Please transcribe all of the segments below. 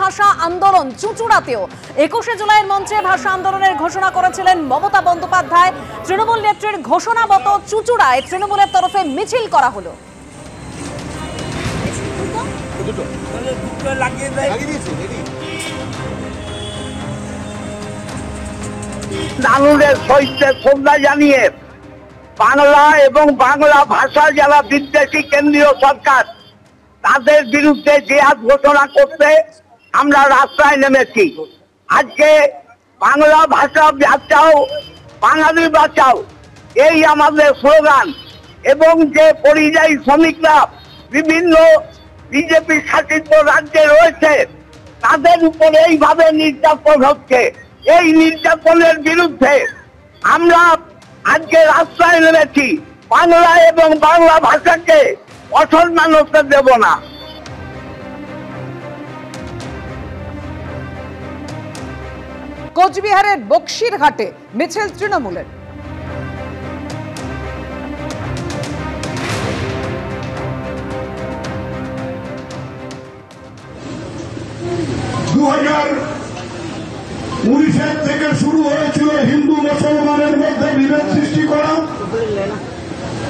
ভাষা আন্দোলন চুঁচুড়াতেও 21শে জুলাইয়ের মঞ্চে ভাষা আন্দোলনের ঘোষণা করেছিলেন মমতা বন্দ্যোপাধ্যায়। তৃণমূল নেত্রীর ঘোষণা মতো চুঁচুড়ায় তৃণমূলের তরফে মিছিল করা হলো। নানুরের সহিতে শ্রদ্ধা জানিয়ে বাংলা এবং বাংলা ভাষা যারা বিদ্বেষী কেন্দ্রীয় সরকার তাদের বিরুদ্ধে জিহাদ ঘোষণা করতে আমরা রাস্তায় নেমেছি। আজকে বাংলা ভাষা বাঁচাও, বাঙালি বাঁচাও, এই আমাদের স্লোগান। এবং যে পরিযায়ী শ্রমিকরা বিভিন্ন বিজেপি শাসিত রাজ্যে রয়েছে তাদের উপরে এইভাবে নির্যাতন হচ্ছে, এই নির্যাতনের বিরুদ্ধে আমরা আজকে রাস্তায় নেমেছি। বাংলা এবং বাংলা ভাষাকে অসম্মান হতে দেব না। কোচবিহারের বক্সিরহাটে মিছিল তৃণমূলের। থেকে শুরু হয়েছিল হিন্দু মুসলমানের মধ্যে বিভেদ সৃষ্টি করা।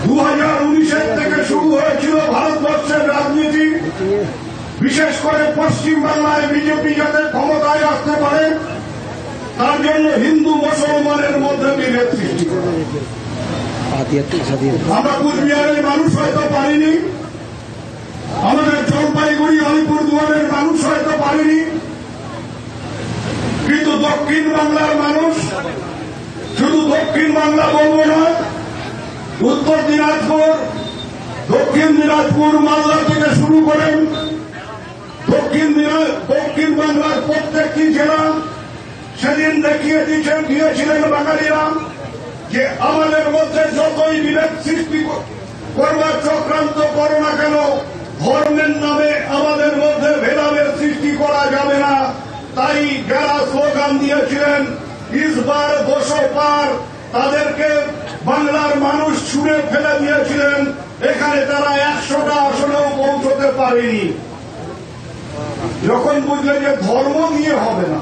2019 থেকে শুরু হয়েছিল ভারতবর্ষের রাজনীতি, বিশেষ করে পশ্চিম বাংলায় বিজেপি যাতে ক্ষমতায় আসতে পারে তার জন্য হিন্দু মুসলমানের মধ্যে বিভেদ সৃষ্টি করা। আমরা কুচবিহারের মানুষ হয়তো পারিনি, আমাদের জলপাইগুড়ি আলিপুরদুয়ারের মানুষ হয়তো পারিনি, কিন্তু দক্ষিণ বাংলার মানুষ, শুধু দক্ষিণ বাংলা বলবো না, উত্তর দিনাজপুর, দক্ষিণ দিনাজপুর, মালদা থেকে শুরু করেন দক্ষিণ বাংলার প্রত্যেকটি জেলা সেদিন দেখিয়ে দিয়েছিলেন বাঙালিরা যে আমাদের মধ্যে যতই বিভেদ সৃষ্টি করবার চক্রান্ত করো না কেন, ধর্মের নামে আমাদের মধ্যে ভেদাভেদ সৃষ্টি করা যাবে না। তাই যারা স্লোগান দিয়েছিলেন ইসবার 200 পার, তাদেরকে বাংলার মানুষ ছুঁড়ে ফেলে দিয়েছিলেন। এখানে তারা 100টা আসনেও পৌঁছতে পারেনি। যখন বুঝলে যে ধর্ম নিয়ে হবে না,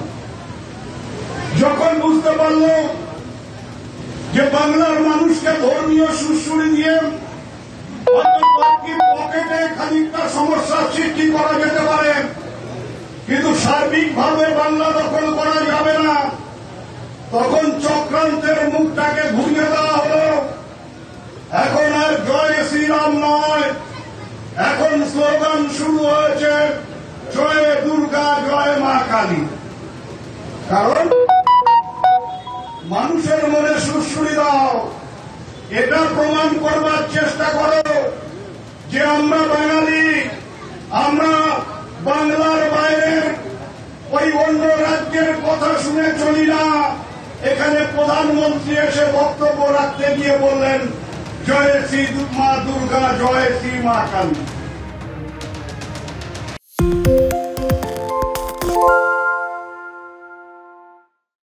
যখন বুঝতে পারল যে বাংলার মানুষকে ধর্মীয় সুশ্রুতি দিয়ে পকেটে খানিকটা সমস্যার সৃষ্টি করা যেতে পারে, কিন্তু সার্বিকভাবে বাংলা দখল করা যাবে না, তখন চক্রান্তের মুখটাকে ঘুরিয়ে দেওয়া হল। এখন আর জয় শ্রীরাম নয়, এখন স্লোগান শুরু হয়েছে জয় দুর্গা, জয় মা কালী। কারণ মানুষের মনে সুশ্রুতি দাও, এটা প্রমাণ করবার চেষ্টা করো যে আমরা বাঙালি, আমরা বাংলার বাইরে ওই অন্য রাজ্যের কথা শুনে চলি না। এখানে প্রধানমন্ত্রী এসে বক্তব্য রাখতে গিয়ে বললেন জয় শ্রী মা দুর্গা, জয় শ্রী মা কালী।